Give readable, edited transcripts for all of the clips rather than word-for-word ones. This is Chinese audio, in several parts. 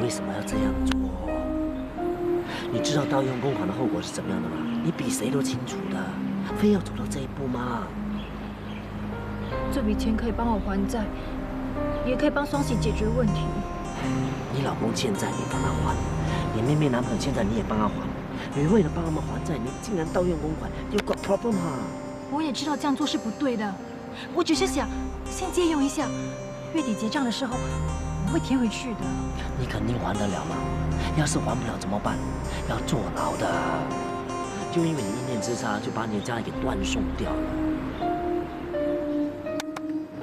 为什么要这样做？你知道盗用公款的后果是怎么样的吗？你比谁都清楚的，非要走到这一步吗？这笔钱可以帮我还债，也可以帮双喜解决问题。你老公欠债你帮他还，你妹妹男朋友欠债你也帮他还，你为了帮他们还债，你竟然盗用公款，You got problem 哈！我也知道这样做是不对的，我只是想先借用一下，月底结账的时候我会填回去的。你肯定还得了吗？要是还不了怎么办？要坐牢的。就因为你一念之差，就把你的家里给断送掉了。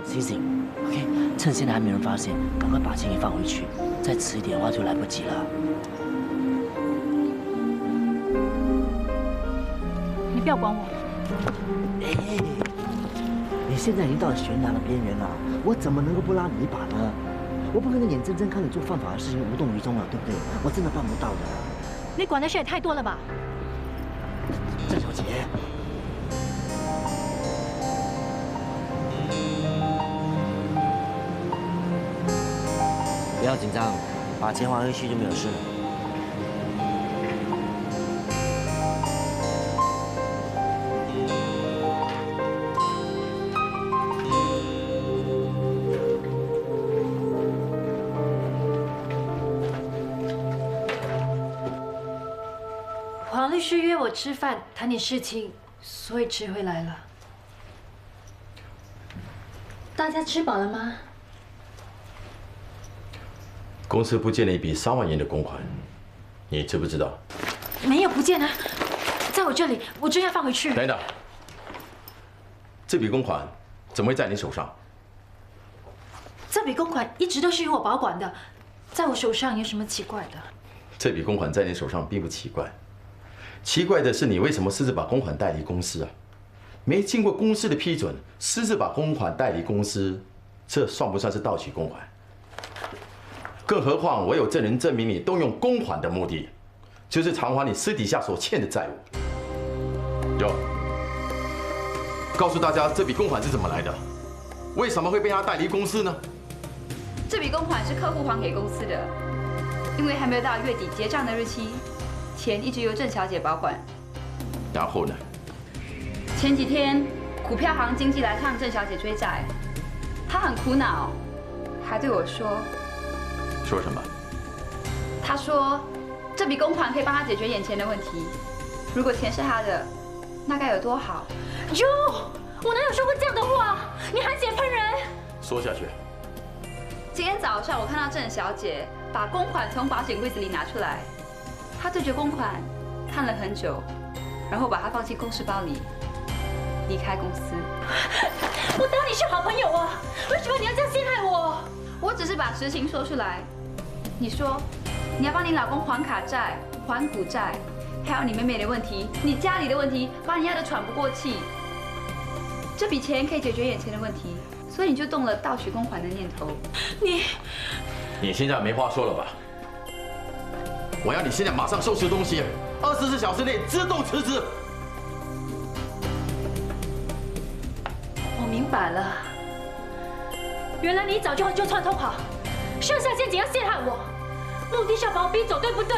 星星 ，OK， 趁现在还没人发现，赶快把钱给放回去，再迟一点的话就来不及了。你不要管我。哎，你现在已经到了悬崖的边缘了，我怎么能够不拉你一把呢？我不可能眼睁睁看着做犯法的事情无动于衷了，对不对？我真的办不到的。你管的事也太多了吧？郑小姐，不要紧张，把钱还回去就没有事了。黄律师约我吃饭谈点事情，所以迟回来了。大家吃饱了吗？公司不见了一笔3万元的公款，你知不知道？没有不见啊，在我这里，我正要放回去。等等，这笔公款怎么会在你手上？这笔公款一直都是由我保管的，在我手上有什么奇怪的？这笔公款在你手上并不奇怪，奇怪的是你为什么私自把公款带离公司啊？没经过公司的批准，私自把公款带离公司，这算不算是盗取公款？更何况我有证人证明你动用公款的目的，就是偿还你私底下所欠的债务。有，告诉大家这笔公款是怎么来的，为什么会被他带离公司呢？这笔公款是客户还给公司的，因为还没有到月底结账的日期，钱一直由郑小姐保管。然后呢？前几天股票行经纪来向郑小姐追债，她很苦恼，还对我说。说什么？她说这笔公款可以帮她解决眼前的问题，如果钱是她的，那该有多好。哟，我哪有说过这样的话？你含血喷人！说下去。今天早上我看到郑小姐把公款从保险柜子里拿出来，她对着公款看了很久，然后把它放进公事包里，离开公司。我当你是好朋友啊，为什么你要这样陷害我？我只是把实情说出来。你说你要帮你老公还卡债、还股债，还有你妹妹的问题、你家里的问题，把你压得喘不过气。这笔钱可以解决眼前的问题，所以你就动了盗取公款的念头。你现在没话说了吧？我要你现在马上收拾东西，24小时内自动辞职。我明白了，原来你早就串通好，上下线紧要陷害我，目的是要把我逼走，对不对？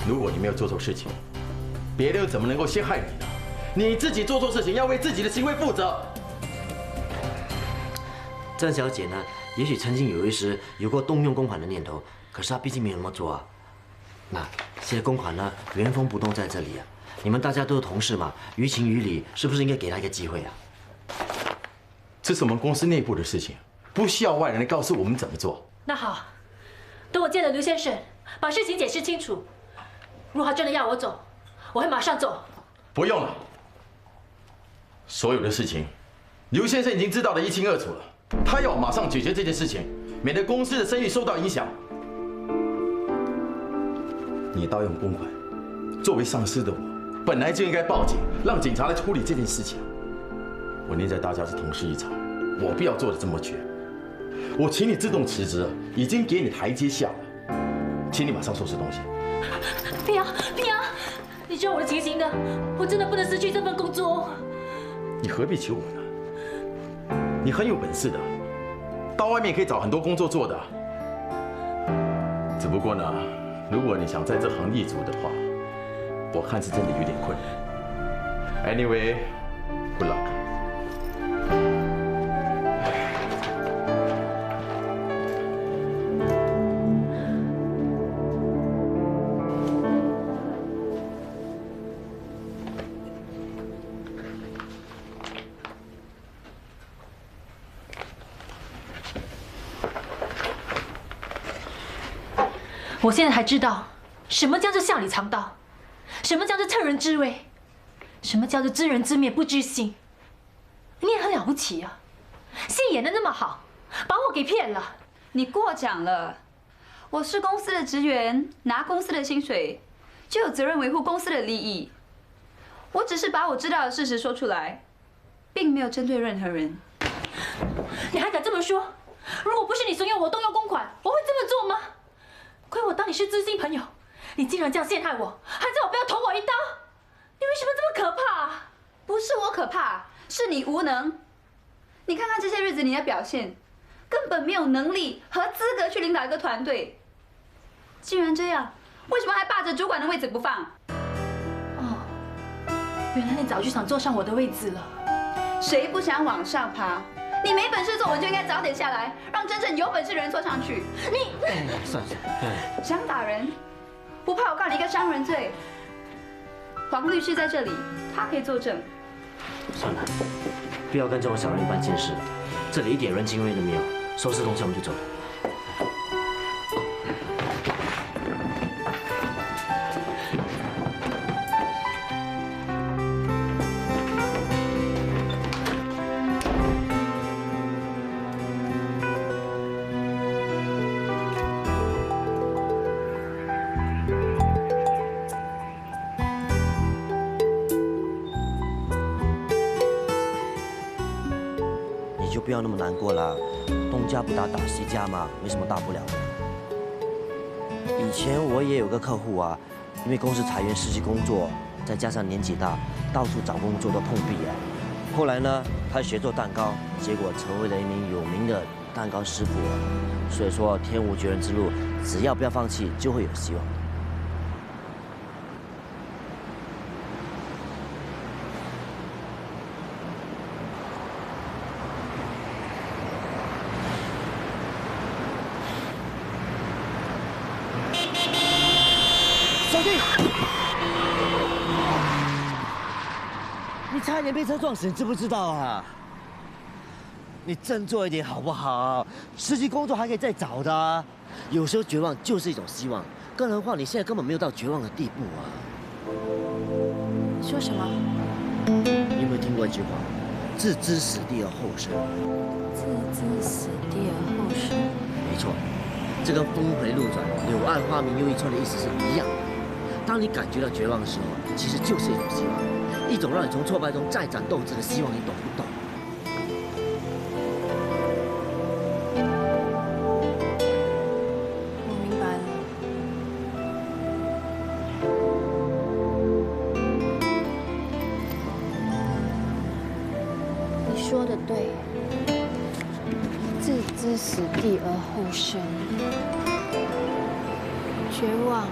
如果你没有做错事情，别人怎么能够陷害你呢？你自己做错事情，要为自己的行为负责。郑小姐呢，也许曾经有一时有过动用公款的念头，可是她毕竟没有那么做啊。那现在公款呢，原封不动在这里啊。你们大家都是同事嘛，于情于理，是不是应该给她一个机会啊？这是我们公司内部的事情，不需要外人来告诉我们怎么做。那好，等我见了刘先生，把事情解释清楚。如果他真的要我走，我会马上走。不用了，所有的事情，刘先生已经知道得一清二楚了。他要马上解决这件事情，免得公司的声誉受到影响。你盗用公款，作为上司的我，本来就应该报警，让警察来处理这件事情。我念在大家是同事一场，我不要做的这么绝。我请你自动辞职，已经给你台阶下了，请你马上收拾东西。平阳，你知道我的情形的，我真的不能失去这份工作。你何必求我呢？你很有本事的，到外面可以找很多工作做的。只不过呢，如果你想在这行立足的话，我看是真的有点困难。Anyway, good luck。我现在才知道，什么叫做笑里藏刀，什么叫做趁人之危，什么叫做知人知面不知心。你也很了不起啊，戏演得那么好，把我给骗了。你过奖了，我是公司的职员，拿公司的薪水，就有责任维护公司的利益。我只是把我知道的事实说出来，并没有针对任何人。你还敢这么说？如果不是你怂恿我动用公款，我会这么做吗？亏我当你是知心朋友，你竟然这样陷害我，还叫我不要捅我一刀，你为什么这么可怕？不是我可怕，是你无能。你看看这些日子你的表现，根本没有能力和资格去领导一个团队。既然这样，为什么还霸着主管的位置不放？哦，原来你早就想坐上我的位置了。谁不想往上爬？你没本事做，我就应该早点下来，让真正有本事的人坐上去。你算了，想打人，不怕我告你一个伤人罪。黄律师在这里，他可以作证。算了，不要跟这种小人一般见识，这里一点人情味都没有。收拾东西我们就走。就不要那么难过啦，东家不打打西家嘛，没什么大不了的。以前我也有个客户啊，因为公司裁员失去工作，再加上年纪大，到处找工作都碰壁啊。后来呢，他学做蛋糕，结果成为了一名有名的蛋糕师傅啊。所以说，天无绝人之路，只要不要放弃，就会有希望。小弟，你差点被车撞死，你知不知道啊？你振作一点好不好？实习工作还可以再找的啊。有时候绝望就是一种希望，更何况你现在根本没有到绝望的地步啊。说什么？你有没有听过一句话？置之死地而后生。置之死地而后生。没错，这跟峰回路转、柳暗花明又一村的意思是一样的。当你感觉到绝望的时候，其实就是一种希望，一种让你从挫败中再展斗志的希望，你懂不懂？我明白了。你说的对，置之死地而后生，绝望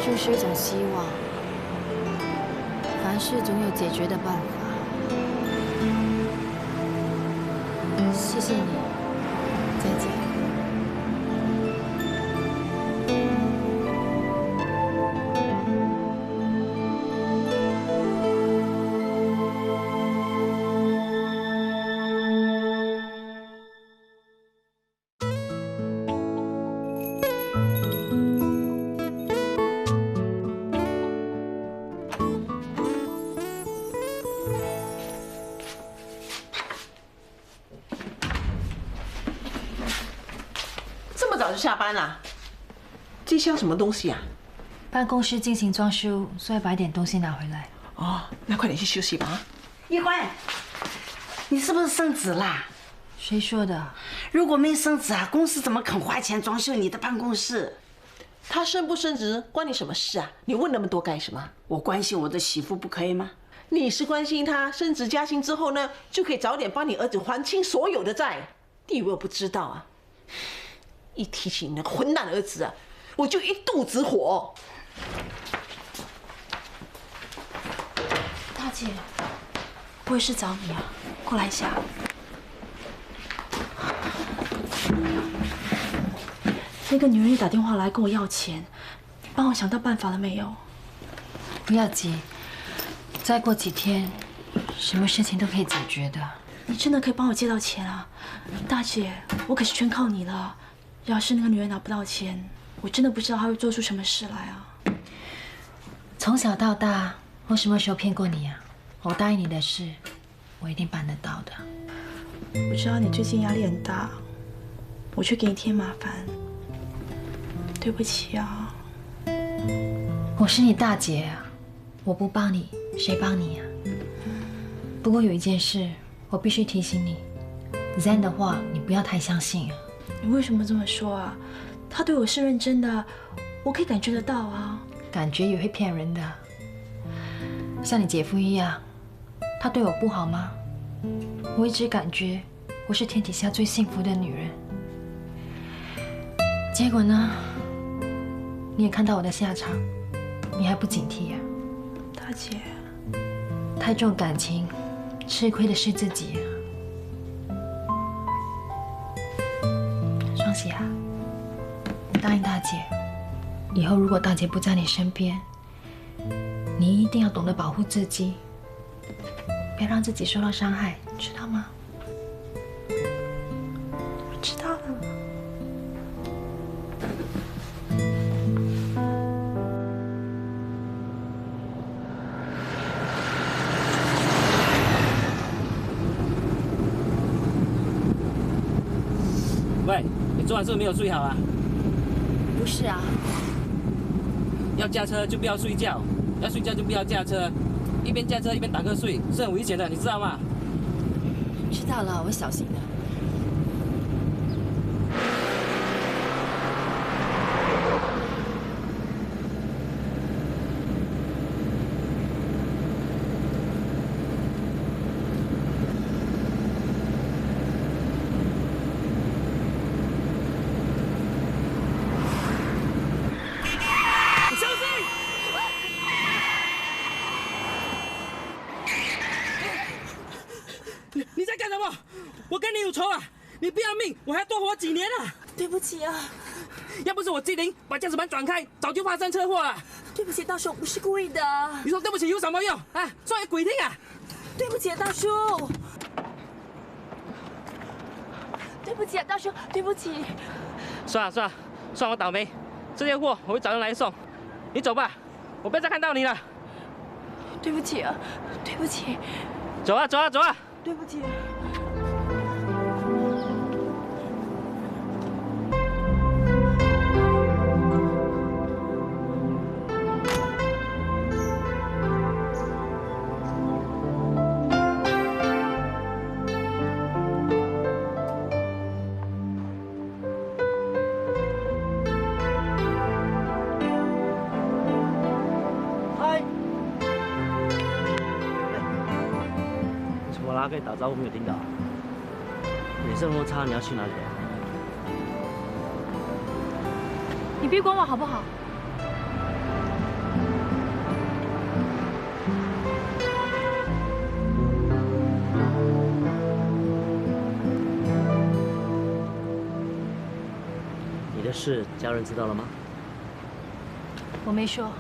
就是一种希望，凡事总有解决的办法。谢谢你，再见。早就下班了，这箱什么东西啊？办公室进行装修，所以把一点东西拿回来。哦，那快点去休息吧。叶欢，你是不是升职啦？谁说的？如果没升职啊，公司怎么肯花钱装修你的办公室？他升不升职关你什么事啊？你问那么多干什么？我关心我的媳妇不可以吗？你是关心他升职加薪之后呢，就可以早点帮你儿子还清所有的债。你以为我不知道啊？一提起你那个混蛋儿子啊，我就一肚子火。大姐，我也是找你啊，过来一下。那个女人也打电话来跟我要钱，你帮我想到办法了没有？不要急，再过几天，什么事情都可以解决的。你真的可以帮我借到钱啊，大姐，我可是全靠你了。要是那个女人拿不到钱，我真的不知道她会做出什么事来啊。从小到大，我什么时候骗过你啊？我答应你的事，我一定办得到的。我知道你最近压力很大，我却给你添麻烦，对不起啊。我是你大姐啊，我不帮你，谁帮你啊？不过有一件事，我必须提醒你 ，Zen 的话你不要太相信啊。你为什么这么说啊？他对我是认真的，我可以感觉得到啊。感觉也会骗人的，像你姐夫一样，他对我不好吗？我一直感觉我是天底下最幸福的女人，结果呢？你也看到我的下场，你还不警惕啊？大姐，太重感情，吃亏的是自己啊。双喜啊，你答应大姐，以后如果大姐不在你身边，你一定要懂得保护自己，不要让自己受到伤害，知道吗？我知道了。喂，你昨晚是不是没有睡好啊？不是啊，要驾车就不要睡觉，要睡觉就不要驾车，一边驾车一边打瞌睡是很危险的，你知道吗？知道了，我会小心的。你在干什么？我跟你有仇啊！你不要命，我还要多活几年啊！对不起啊，要不是我机灵把驾驶盘转开，早就发生车祸了。对不起，大叔，我不是故意的。你说对不起有什么用啊？说给鬼听啊！对不起，大叔。对不起，大叔，对不起。算了算了，算我倒霉，这些货我会找人来送。你走吧，我不要再看到你了。对不起啊，对不起。走啊走啊走啊！对不起。可以打招呼没有听到？脸色那么差，你要去哪里啊？你别管我好不好？你的事家人知道了吗？我没说。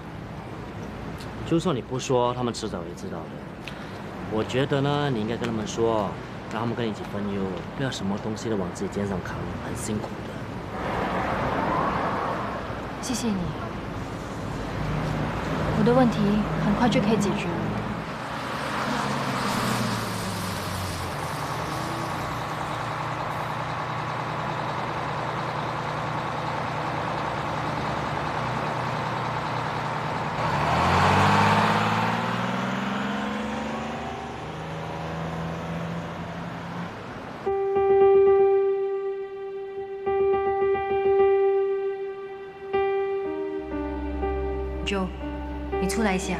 就算你不说，他们迟早也知道的。我觉得呢，你应该跟他们说，让他们跟你一起分忧，不要什么东西都往自己肩上扛，很辛苦的。谢谢你，我的问题很快就可以解决了。Joe， 你出来一下，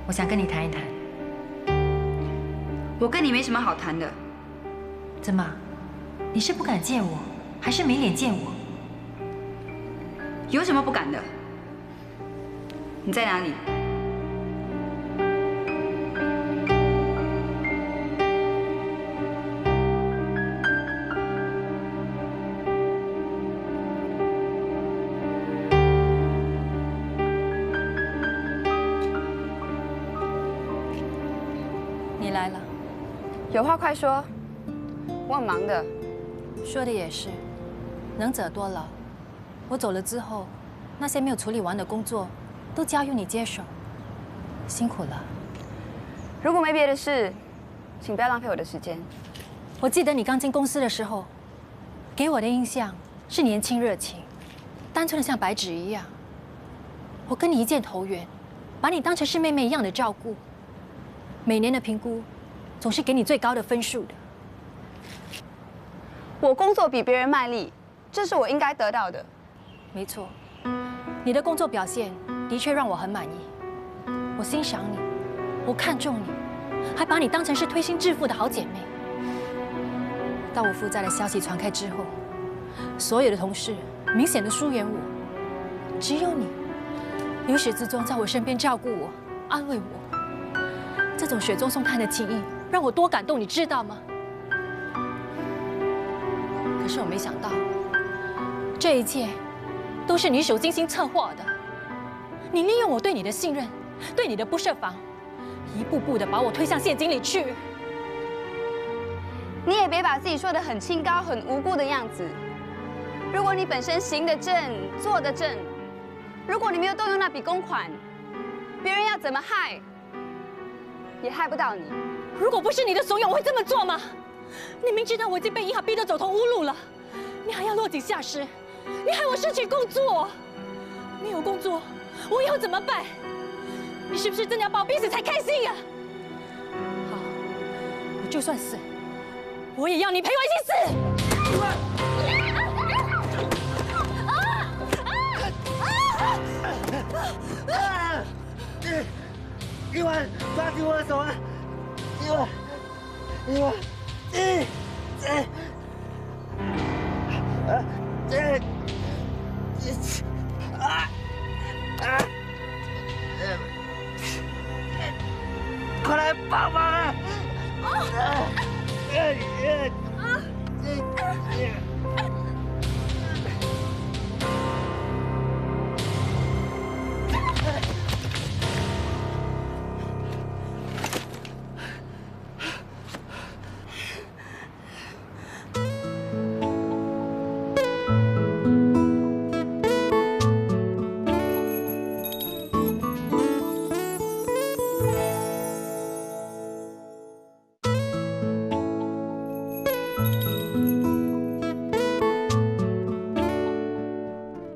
我想跟你谈一谈。我跟你没什么好谈的。怎么？你是不敢见我，还是没脸见我？有什么不敢的？你在哪里？你来了，有话快说，我很忙的。说的也是，能者多劳。我走了之后，那些没有处理完的工作，都交由你接手，辛苦了。如果没别的事，请不要浪费我的时间。我记得你刚进公司的时候，给我的印象是年轻热情，单纯的像白纸一样。我跟你一见投缘，把你当成是妹妹一样的照顾。每年的评估，总是给你最高的分数的。我工作比别人卖力，这是我应该得到的。没错，你的工作表现的确让我很满意。我欣赏你，我看重你，还把你当成是推心置腹的好姐妹。当我负债的消息传开之后，所有的同事明显的疏远我，只有你，由始至终在我身边照顾我、安慰我。这种雪中送炭的情谊让我多感动，你知道吗？可是我没想到，这一切都是你一手精心策划的。你利用我对你的信任，对你的不设防，一步步的把我推向陷阱里去。你也别把自己说得很清高、很无辜的样子。如果你本身行得正、坐得正，如果你没有动用那笔公款，别人要怎么害，也害不到你。如果不是你的怂恿，我会这么做吗？你明知道我已经被银行逼得走投无路了，你还要落井下石，你害我失去工作。没有工作，我以后怎么办？你是不是真的要把我逼死才开心呀？好，我就算死，我也要你陪我一起死。一万，抓紧我的手啊！一万，快来帮忙啊！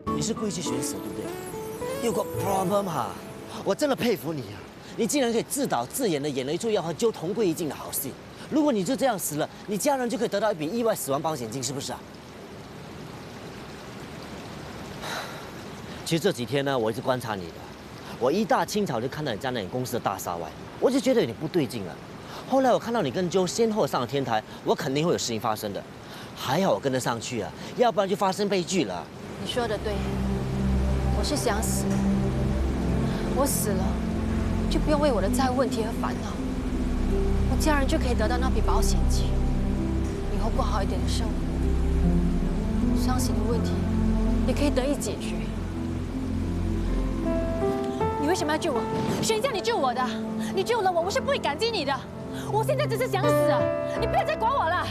你是故意去寻死，对不对？有个 problem 哈，我真的佩服你啊！你竟然可以自导自演的演了一出要和揪同归于尽的好戏。如果你就这样死了，你家人就可以得到一笔意外死亡保险金，是不是啊？其实这几天呢，我一直观察你的，我一大清早就看到你站在你公司的大厦外，我就觉得有点不对劲了。后来我看到你跟揪先后上了天台，我肯定会有事情发生的。还好我跟得上去啊，要不然就发生悲剧了。你说的对，我是想死，我死了就不用为我的债务问题而烦恼，我家人就可以得到那笔保险金，以后过好一点的生活，伤心的问题也可以得以解决。你为什么要救我？谁叫你救我的？你救了我，我是不会感激你的。我现在只是想死啊！你不要再管我了。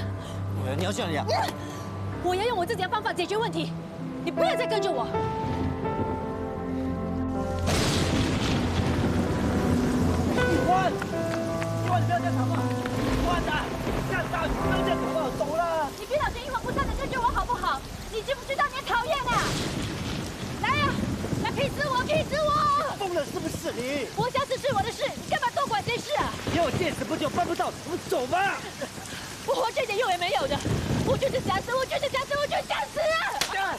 你要去哪里啊？我要用我自己的方法解决问题。你不要再跟着我！一万，你不要再吵了！一万的，干大，不要再吵了，走了！你别老是一慌不散的跟着我好不好？你知不知道你讨厌啊？来呀，来劈死我，劈死我！疯了是不是你？我想死是我的事，你干嘛多管闲事啊？你我见死不救，办不到，我们走吧。我活着一点用也没有的，我就是想死，我就是想死，我就是想死啊！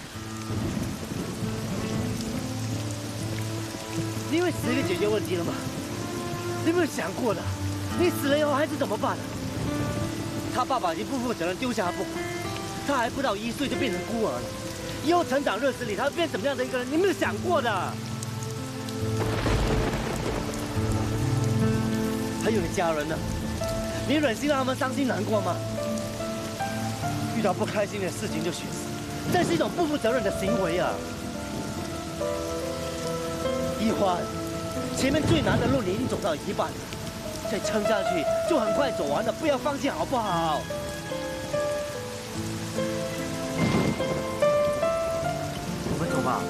你以为死一个解决问题了吗？你有没有想过的？你死了以后孩子怎么办？他爸爸已经不负责任丢下他不管，他还不到1岁就变成孤儿了。以后成长日子里他会变怎么样的一个人，你没有想过的。还有你家人呢，你忍心让他们伤心难过吗？遇到不开心的事情就寻死，这是一种不负责任的行为啊！一欢，前面最难的路你已经走到一半了，再撑下去就很快走完了，不要放弃好不好？我们走吧。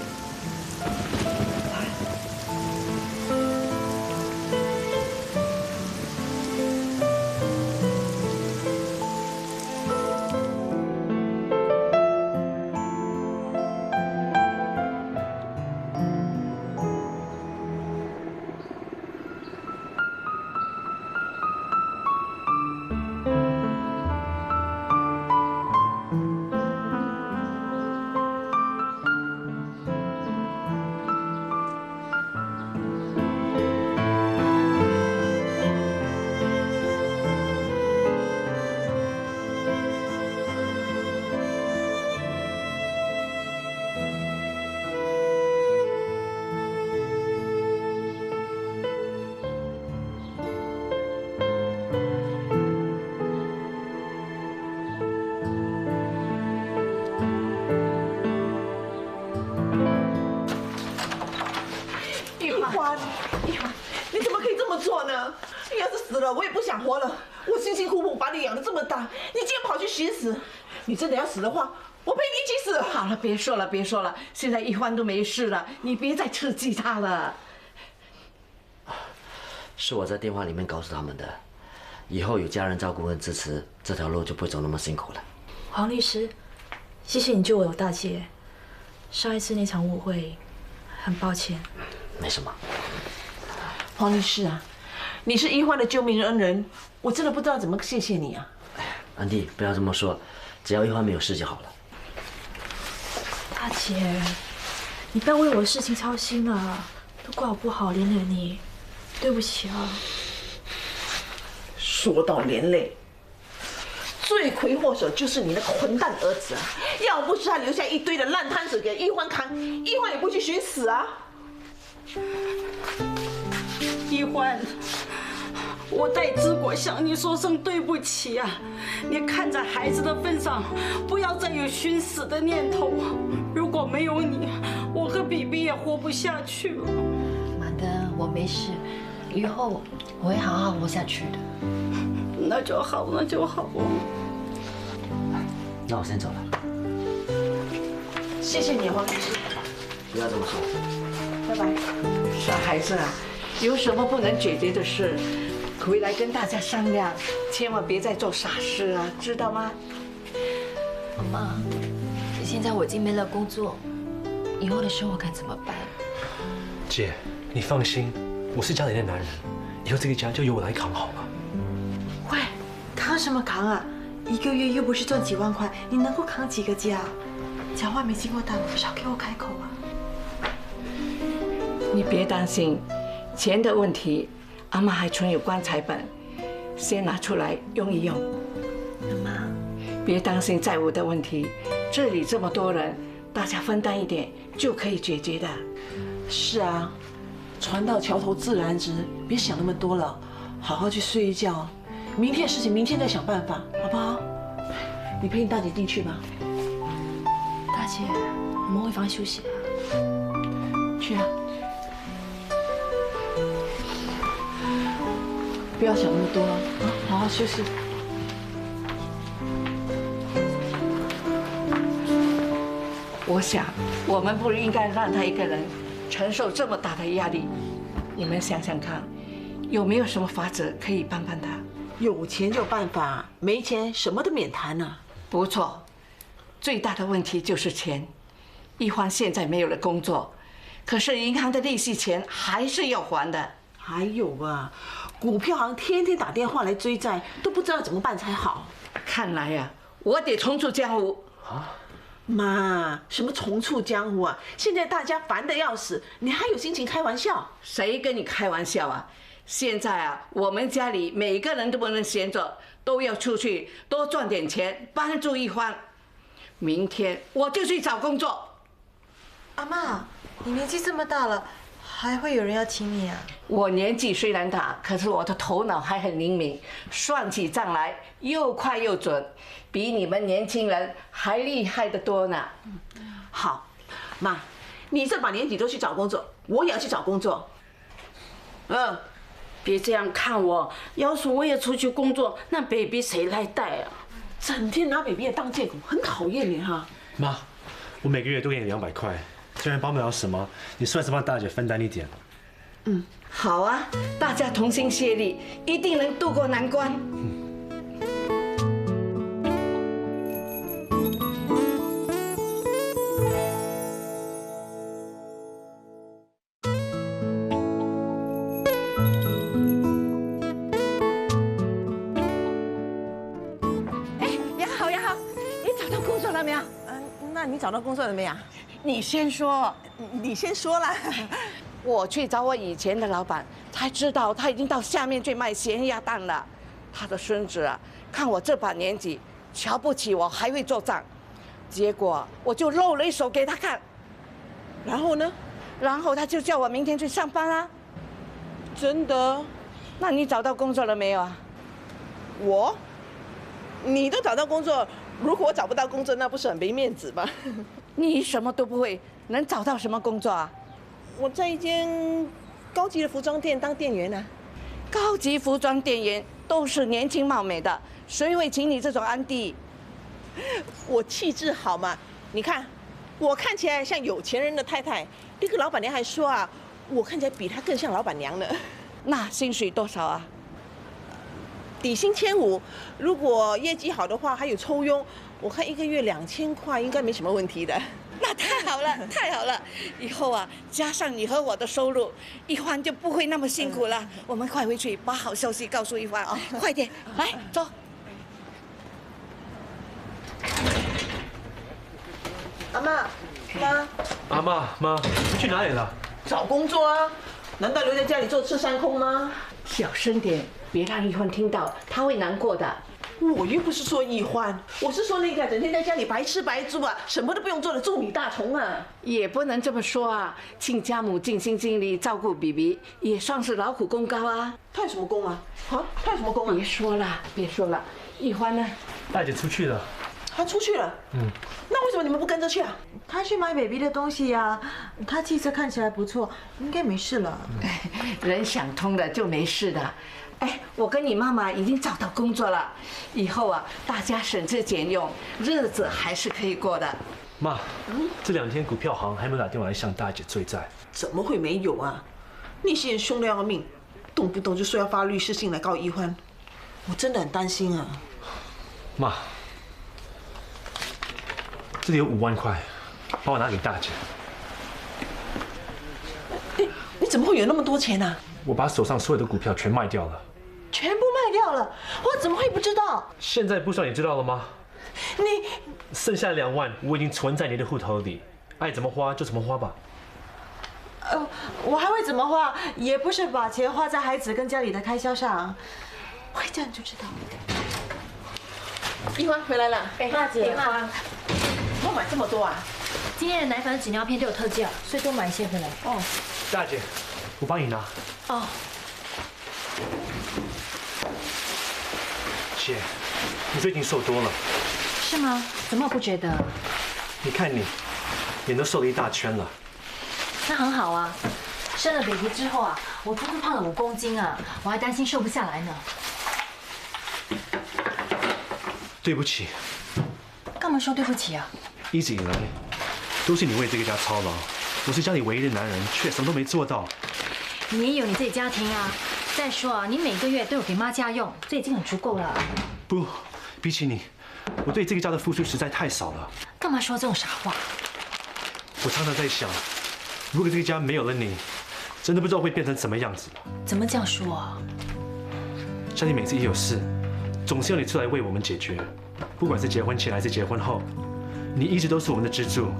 你怎么可以这么做呢？你要是死了，我也不想活了。我辛辛苦苦把你养得这么大，你竟然跑去寻死！你真的要死的话，我陪你一起死。好了，别说了，别说了，现在一欢都没事了，你别再刺激他了。是我在电话里面告诉他们的，以后有家人照顾跟支持，这条路就不会走那么辛苦了。黄律师，谢谢你救我大姐。上一次那场误会，很抱歉。没什么。黄律师啊，你是一欢的救命恩人，我真的不知道怎么谢谢你啊。安迪，不要这么说，只要一欢没有事就好了。大姐，你不要为我的事情操心了，都怪我不好，连累你，对不起啊。说到连累，罪魁祸首就是你那个混蛋儿子啊！要不是他留下一堆的烂摊子给一欢扛，一欢也不去寻死啊。一欢，我代之国向你说声对不起啊！你看在孩子的份上，不要再有寻死的念头。如果没有你，我和比比也活不下去了。妈的，我没事，以后我会好好活下去的。那就好，那就好。那我先走了。谢谢你，黄律师。不要这么说。拜拜。傻孩子啊，有什么不能解决的事，回来跟大家商量，千万别再做傻事啊，知道吗？妈，现在我已经没了工作，以后的生活该怎么办？姐，你放心，我是家里的男人，以后这个家就由我来扛好了。喂，扛什么扛啊？一个月又不是赚几万块，你能够扛几个家？讲话没经过大脑，少给我开口啊！你别担心，钱的问题，阿妈还存有棺材本，先拿出来用一用。妈，别担心债务的问题，这里这么多人，大家分担一点就可以解决的。是啊，船到桥头自然直，别想那么多了，好好去睡一觉。明天的事情明天再想办法，好不好？你陪你大姐进去吧。大姐，我们回房休息了。去啊。不要想那么多啊，好好休息。我想，我们不应该让他一个人承受这么大的压力。你们想想看，有没有什么法子可以帮帮他？有钱就有办法，没钱什么都免谈啊。不错，最大的问题就是钱。一欢现在没有了工作，可是银行的利息钱还是要还的。还有啊，股票行天天打电话来追债，都不知道怎么办才好。看来呀，我得重出江湖啊！妈，什么重出江湖啊？现在大家烦得要死，你还有心情开玩笑？谁跟你开玩笑啊？现在啊，我们家里每个人都不能闲着，都要出去多赚点钱，帮助一欢。明天我就去找工作。阿妈，你年纪这么大了，还会有人要请你啊？我年纪虽然大，可是我的头脑还很灵敏，算起账来又快又准，比你们年轻人还厉害得多呢。好，妈，你这把年纪都去找工作，我也要去找工作。别这样看我，要是我也出去工作，那 baby 谁来带啊？整天拿 baby 当借口，很讨厌你哈。妈，我每个月都给你200块，虽然帮不了什么，你算是帮大姐分担一点。好啊，大家同心协力，一定能渡过难关。你找到工作了没有？你先说，你先说啦。我去找我以前的老板，才知道他已经到下面去卖咸鸭蛋了。他的孙子啊，看我这把年纪，瞧不起我，还会做账，结果我就露了一手给他看。然后呢？然后他就叫我明天去上班啊。真的？那你找到工作了没有啊？我？你都找到工作？如果我找不到工作，那不是很没面子吗？你什么都不会，能找到什么工作啊？我在一间高级的服装店当店员呢。高级服装店员都是年轻貌美的，谁会请你这种安迪？我气质好嘛？你看，我看起来像有钱人的太太。那个老板娘还说啊，我看起来比她更像老板娘呢。那薪水多少啊？底薪1500，如果业绩好的话还有抽佣，我看1个月2000块应该没什么问题的。那太好了，太好了！以后啊，加上你和我的收入，一欢就不会那么辛苦了。我们快回去把好消息告诉一欢啊！快点，来走。阿妈，妈。阿妈，你去哪里了？找工作啊！难道留在家里坐吃山空吗？小声点，别让一欢听到，他会难过的。我又不是说一欢，我是说那个整天在家里白吃白住啊，什么都不用做的蛀米大虫啊。也不能这么说啊，亲家母尽心尽力照顾 BB， 也算是劳苦功高啊。他有什么功啊？他有什么功啊？别说了，别说了。一欢呢？大姐出去了。他出去了？那为什么你们不跟着去啊？他去买 baby 的东西呀，他气色看起来不错，应该没事了。人想通了就没事的。哎，我跟你妈妈已经找到工作了，以后啊，大家省吃俭用，日子还是可以过的。妈，这2天股票行还没有打电话来向大姐追债。怎么会没有啊？那些人凶得要命，动不动就说要发律师信来告一欢，我真的很担心啊。妈，这里有5万块，帮我拿给大姐。你怎么会有那么多钱啊？我把手上所有的股票全卖掉了。全部卖掉了？我怎么会不知道？现在不算你知道了吗？你剩下2万，我已经存在你的户头里，爱怎么花就怎么花吧。我还会怎么花？也不是把钱花在孩子跟家里的开销上。我一这样就知道。一欢回来了。大姐，我买这么多啊？今天的奶粉、纸尿片都有特价，所以多买一些回来。哦，大姐，我帮你拿。哦。姐，你最近瘦多了。是吗？怎么我不觉得？你看你，脸都瘦了一大圈了。那很好啊。生了 baby 之后啊，我足足胖了5公斤啊，我还担心瘦不下来呢。对不起。干嘛说对不起啊？一直以来，都是你为这个家操劳，我是家里唯一的男人，却什么都没做到。你也有你自己家庭啊。再说啊，你每个月都有给妈家用，这已经很足够了。不，比起你，我对这个家的付出实在太少了。干嘛说这种傻话？我常常在想，如果这个家没有了你，真的不知道会变成什么样子。怎么这样说啊？像你每次一有事，总是要你出来为我们解决，不管是结婚前还是结婚后，你一直都是我们的支柱。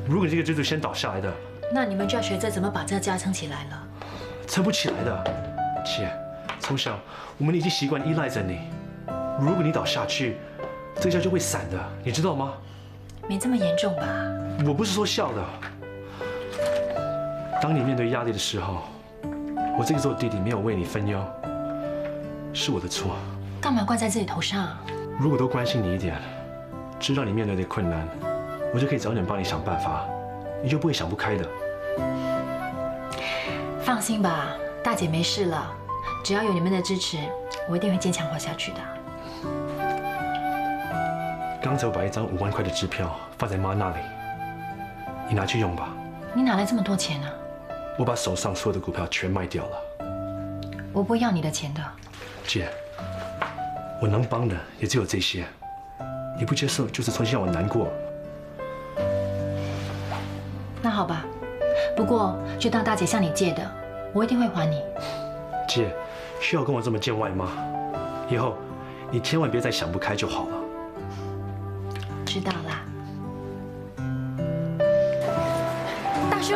如果这个支柱先倒下来的，那你们就要学着怎么把这个家撑起来了。撑不起来的。姐，从小我们已经习惯依赖着你，如果你倒下去，这个家就会散的，你知道吗？没这么严重吧？我不是说笑的。当你面对压力的时候，我这个做弟弟没有为你分忧，是我的错。干嘛怪在自己头上？如果多关心你一点，知道你面对的困难，我就可以早点帮你想办法，你就不会想不开的。放心吧，大姐没事了。只要有你们的支持，我一定会坚强活下去的。刚才我把一张5万块的支票放在妈那里，你拿去用吧。你哪来这么多钱呢？我把手上所有的股票全卖掉了。我不会要你的钱的。姐，我能帮的也只有这些，你不接受就是重新让我难过。那好吧，不过就当大姐向你借的，我一定会还你。姐，需要跟我这么见外吗？以后你千万别再想不开就好了。知道啦。大叔，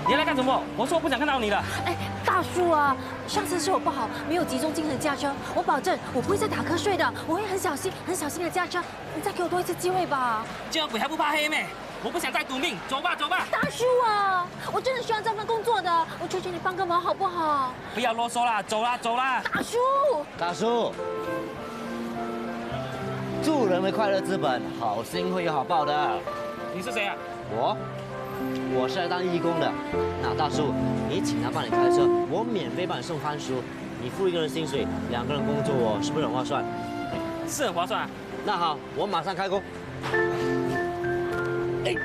你来干什么？我说我不想看到你了。哎，大叔啊，上次是我不好，没有集中精神驾车，我保证我不会再打瞌睡的，我会很小心的驾车。你再给我多一次机会吧。见鬼还不怕黑咩？我不想再赌命，走吧走吧。大叔啊，我真的需要这份工作的，我求求你帮个忙好不好？不要啰嗦啦，走啦走啦。大叔，大叔，助人为快乐之本，好心会有好报的。你是谁啊？我是来当义工的。那大叔，你请他帮你开车，我免费帮你送番薯，你付1个人薪水，2个人工作，是不是很划算？是很划算啊。那好，我马上开工。哎。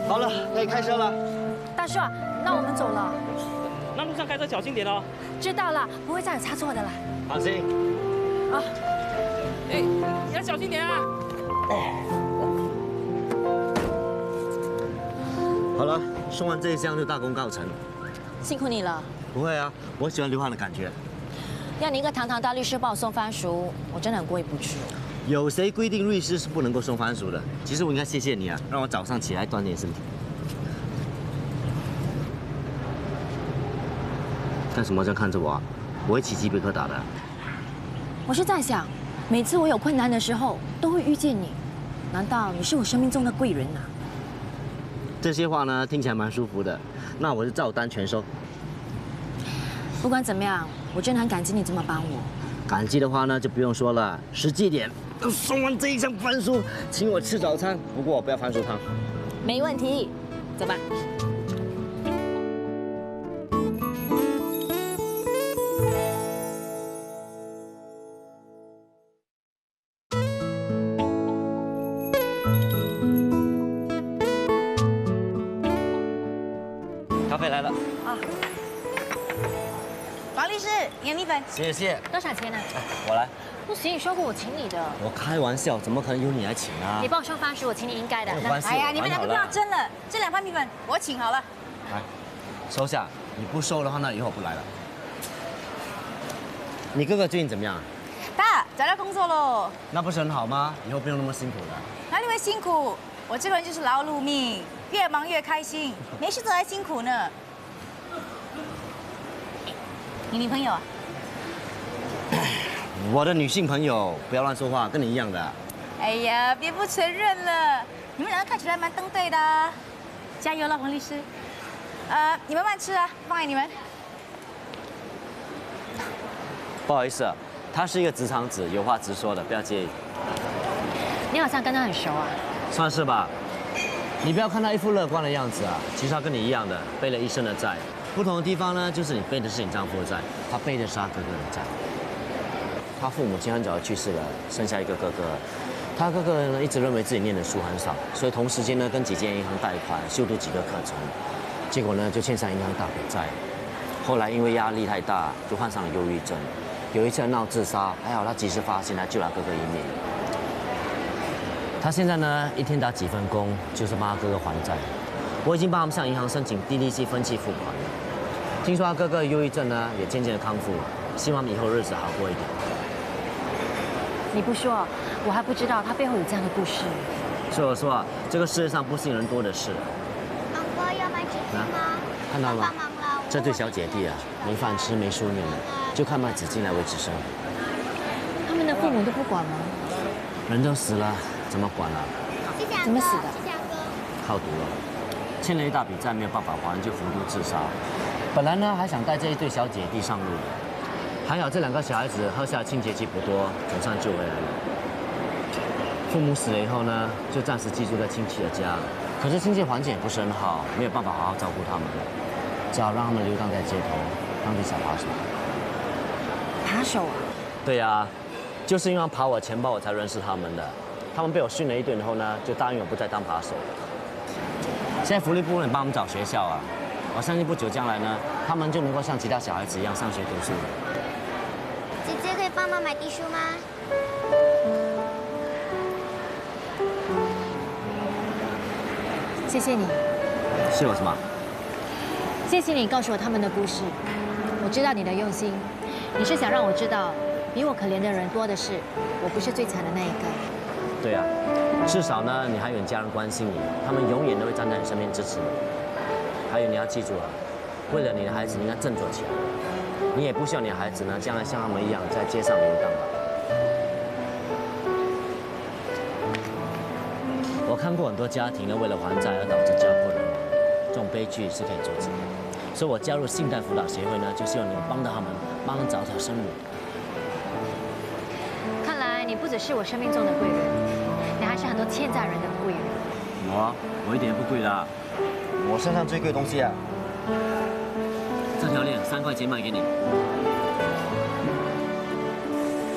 好了，可以开车了。大叔啊，那我们走了。那路上开车小心点哦。知道了，不会再有差错的啦。放心。啊。哎，你要小心点啊。好了，送完这一箱就大功告成。辛苦你了。不会啊，我喜欢流汗的感觉。要你一个堂堂大律师帮我送番薯，我真的很过意不去。有谁规定律师是不能够送番薯的？其实我应该谢谢你啊，让我早上起来锻炼身体。干什么这样看着我啊？我会起鸡皮疙瘩的。我是在想，每次我有困难的时候，都会遇见你。难道你是我生命中的贵人啊？这些话呢，听起来蛮舒服的。那我就照单全收。不管怎么样，我真的很感激你这么帮我。感激的话呢，就不用说了，实际点。送完这一箱番薯，请我吃早餐。不过不要番薯汤。没问题，走吧。咖啡来了。啊。王律师，盐米粉。谢谢。多少钱呢？我来。不行，你说过我请你的。我开玩笑，怎么可能由你来请啊？你帮我送番薯，我请你应该的。哎呀，你们两个不要争了，这2盘米粉我请好了。来，收下。你不收的话，那以后我不来了。你哥哥最近怎么样？爸，找到工作喽。那不是很好吗？以后不用那么辛苦了。哪里会辛苦？我这个人就是劳碌命，越忙越开心，没事做还辛苦呢。你女朋友啊？我的女性朋友，不要乱说话，跟你一样的。哎呀，别不承认了，你们两个看起来蛮登对的。加油了，黄律师。你们慢吃啊，放给你们。不好意思啊，他是一个直肠子，有话直说的，不要介意。你好像跟他很熟啊？算是吧。你不要看他一副乐观的样子啊，其实他跟你一样的，背了一身的债。不同的地方呢，就是你背的是你丈夫的债，他背的是他哥哥的债。他父母亲很早就去世了，剩下一个哥哥。他哥哥呢一直认为自己念的书很少，所以同时间呢跟几间银行贷款修读几个课程，结果呢就欠上银行大笔债。后来因为压力太大，就患上了忧郁症。有一次闹自杀，还好他及时发现，他救了哥哥一命。他现在呢一天打几份工，就是帮他哥哥还债。我已经帮他们向银行申请低利息分期付款了。听说他哥哥忧郁症呢也渐渐的康复了，希望以后日子好过一点。你不说，我还不知道他背后有这样的故事。所以我说啊，这个世界上不幸人多的是。阿哥要买纸巾吗？看到了吗？帮忙了。这对小姐弟啊，没饭吃没书念的，就靠卖纸巾来维持生活。他们的父母都不管吗？人都死了，怎么管啊？怎么死的？好赌了，欠了一大笔债没有办法还，就服毒自杀。本来呢还想带这一对小姐弟上路的，还好这2个小孩子喝下的清洁剂不多，总算救回来了。父母死了以后呢，就暂时寄住在亲戚的家，可是经济环境也不是很好，没有办法好好照顾他们，只好让他们流荡在街头，当地小扒手。扒手啊？对呀，就是因为扒我钱包，我才认识他们的。他们被我训了一顿以后呢，就答应我不再当扒手。现在福利部门帮我们找学校啊，我相信不久将来呢，他们就能够像其他小孩子一样上学读书了。姐姐可以帮忙买地书吗？谢谢你。是我什么？谢谢你告诉我他们的故事，我知道你的用心，你是想让我知道，比我可怜的人多的是，我不是最惨的那一个。对啊，至少呢，你还有你家人关心你，他们永远都会站在你身边支持你。还有你要记住啊，为了你的孩子，你应该振作起来。你也不希望你的孩子呢，将来像他们一样在街上流荡吧。我看过很多家庭呢，为了还债而导致家破人亡，这种悲剧是可以阻止的。所以我加入信贷辅导协会呢，就希望你们帮到他们，帮他们找条生路。看来你不只是我生命中的贵人，你还是很多欠债人的贵人。我一点也不贵啦，我身上最贵的东西啊，这条链3块钱卖给你。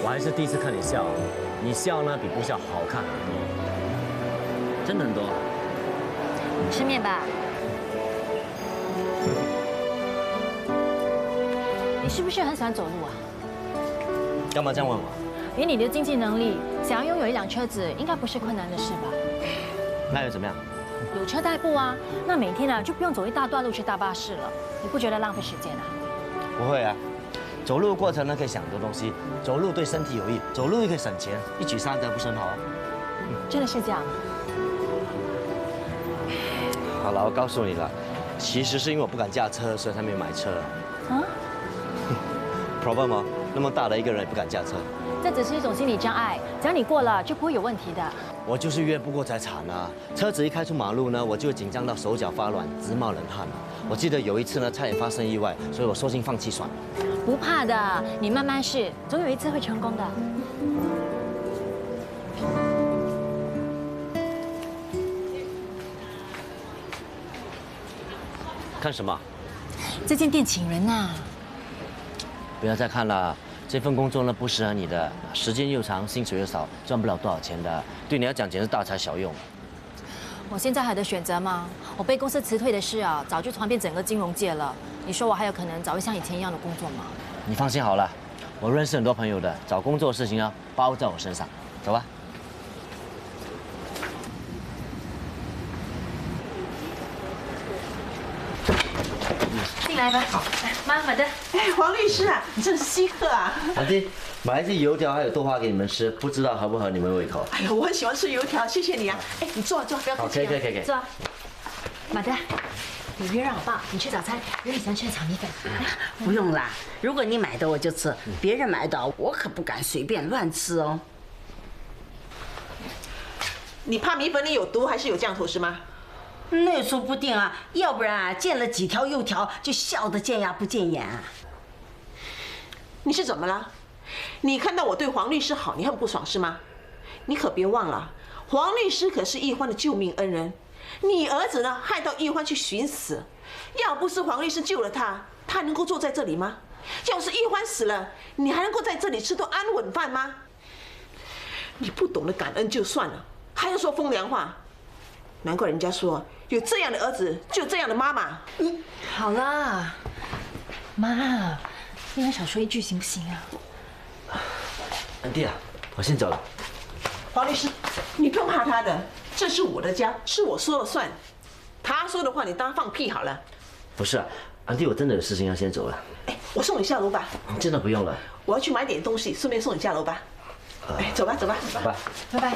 我还是第一次看你笑，你笑呢比不笑好看很多，真的很多。吃面吧。你是不是很喜欢走路啊？干嘛这样问我？以你的经济能力，想要拥有一辆车子，应该不是困难的事吧？那又怎么样？有车代步啊，那每天就不用走一大段路去搭巴士了，你不觉得浪费时间啊？不会啊，走路的过程呢可以想很多东西，走路对身体有益，走路又可以省钱，一举3得，不是很好啊？真的是这样吗？好了，我告诉你了，其实是因为我不敢驾车，所以才没有买车。啊？problem 吗？那么大的一个人也不敢驾车。这只是一种心理障碍，只要你过了，就不会有问题的。我就是越不过才惨啊！车子一开出马路呢，我就紧张到手脚发软，直冒冷汗。我记得有一次呢，差点发生意外，所以我索性放弃算了。不怕的，你慢慢试，总有一次会成功的。看什么？这间店请人呐。不要再看了，这份工作呢不适合你的，时间又长，薪水又少，赚不了多少钱的，对你来讲简直大材小用。我现在还有的选择吗？我被公司辞退的事啊，早就传遍整个金融界了。你说我还有可能找回像以前一样的工作吗？你放心好了，我认识很多朋友的，找工作的事情啊包在我身上。走吧。进来吧。好，妈买的。哎，黄律师啊，你真是稀客啊！阿弟，买一些油条还有豆花给你们吃，不知道合不合你们胃口？哎呀，我很喜欢吃油条，谢谢你啊！哎，你坐，不要客气。可以。坐。马德，你约让好不好？你吃早餐，有你喜欢吃的炒米粉。不用啦，如果你买的我就吃，别人买的我可不敢随便乱吃哦。你怕米粉里有毒还是有降头是吗？那说不定啊，要不然啊，见了几条油条就笑得见牙不见眼啊。你是怎么了？你看到我对黄律师好，你很不爽是吗？你可别忘了，黄律师可是易欢的救命恩人。你儿子呢，害到易欢去寻死，要不是黄律师救了他，他能够坐在这里吗？要是易欢死了，你还能够在这里吃顿安稳饭吗？你不懂得感恩就算了，还要说风凉话，难怪人家说有这样的儿子，就这样的妈妈。好啦，妈，你们少说一句行不行啊？安迪啊，我先走了。黄律师，你不用怕他的，这是我的家，是我说了算。他说的话你当放屁好了。不是啊，安迪，我真的有事情要先走了。哎，我送你下楼吧。真的不用了。我要去买点东西，顺便送你下楼吧。哎，走吧，走吧，走吧，拜拜。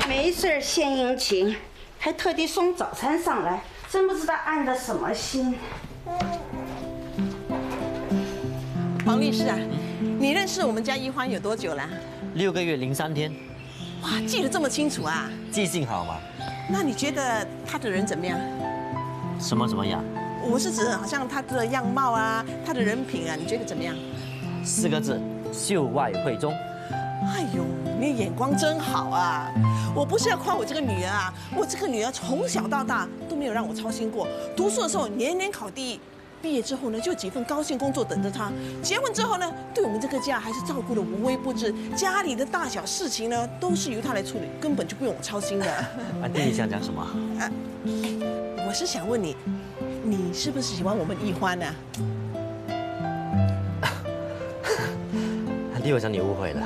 没事献殷勤，还特地送早餐上来，真不知道安的什么心。黄律师啊，你认识我们家一欢有多久了？6个月零3天。哇，记得这么清楚啊！记性好吗？那你觉得他的人怎么样？什么怎么样？我是指好像他的样貌啊，他的人品啊，你觉得怎么样？4个字，秀外慧中。哎呦，你眼光真好啊！我不是要夸我这个女儿啊，我这个女儿从小到大都没有让我操心过。读书的时候年年考第1，毕业之后呢就几份高薪工作等着她。结婚之后呢，对我们这个家还是照顾得无微不至，家里的大小事情呢都是由她来处理，根本就不用我操心的。安迪，你想讲什么？我是想问你，你是不是喜欢我们一欢呢？安迪，我想你误会了。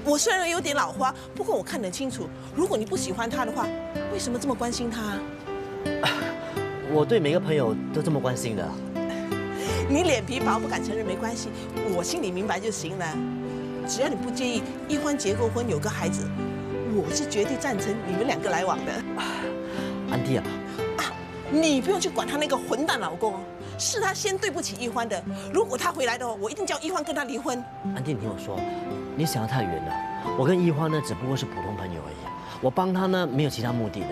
我虽然有点老花，不过我看得清楚。如果你不喜欢他的话，为什么这么关心他？我对每个朋友都这么关心的。你脸皮薄不敢承认没关系，我心里明白就行了。只要你不介意一欢结过婚有个孩子，我是绝对赞成你们2个来往的。安迪啊，你不用去管他那个混蛋老公，是他先对不起一欢的。如果他回来的话，我一定叫一欢跟他离婚。安迪，你听我说。你想得太远了，我跟一欢呢只不过是普通朋友而已，我帮他呢没有其他目的的。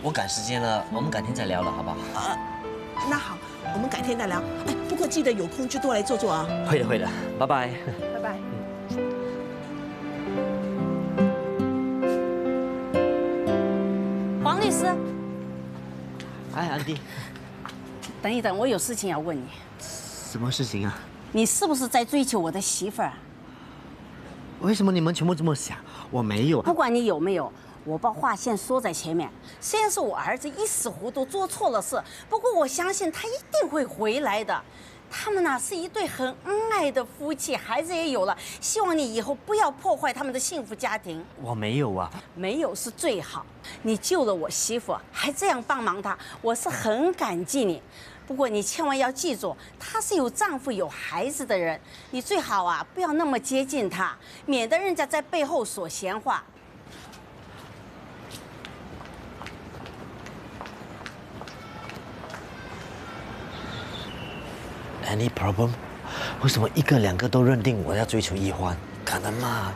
我赶时间了，我们改天再聊了，好不好？那好，我们改天再聊。哎，不过记得有空就多来坐坐啊。会的，会的，拜拜。拜拜。黄律师。哎，安迪。等一等，我有事情要问你。什么事情啊？你是不是在追求我的媳妇儿？为什么你们全部这么想？我没有。不管你有没有，我把话先说在前面。虽然是我儿子一时糊涂做错了事，不过我相信他一定会回来的。他们呢是一对很恩爱的夫妻，孩子也有了。希望你以后不要破坏他们的幸福家庭。我没有啊。没有是最好。你救了我媳妇，还这样帮忙她，我是很感激你。不过你千万要记住，她是有丈夫有孩子的人，你最好啊不要那么接近她，免得人家在背后说闲话。Any problem？ 为什么1个2个都认定我要追求一欢？可能吗？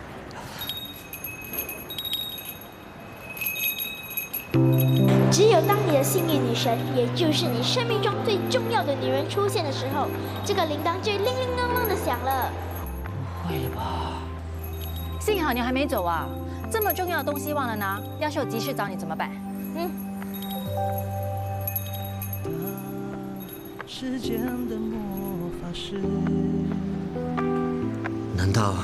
只有当你的幸运女神，也就是你生命中最重要的女人出现的时候，这个铃铛就铃铃啷啷的响了。不会吧？幸好你还没走啊！这么重要的东西忘了拿，要是有急事找你怎么办？难道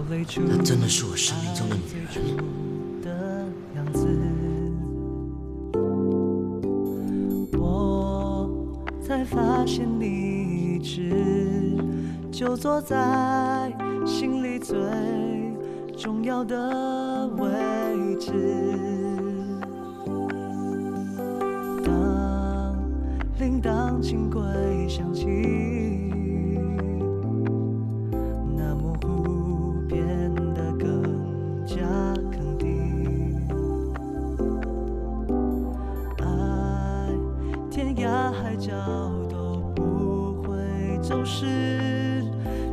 那真的是我生命中的女人？才发现你一直就坐在心里最重要的位置。当铃铛轻轨响起，那模糊变得更加肯定。爱天涯海角都不会走失，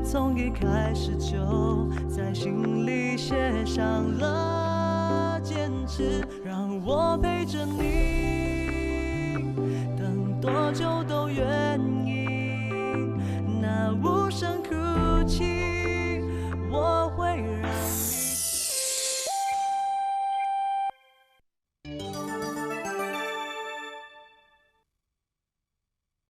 从一开始就在心里写上了坚持，让我陪着你，等多久都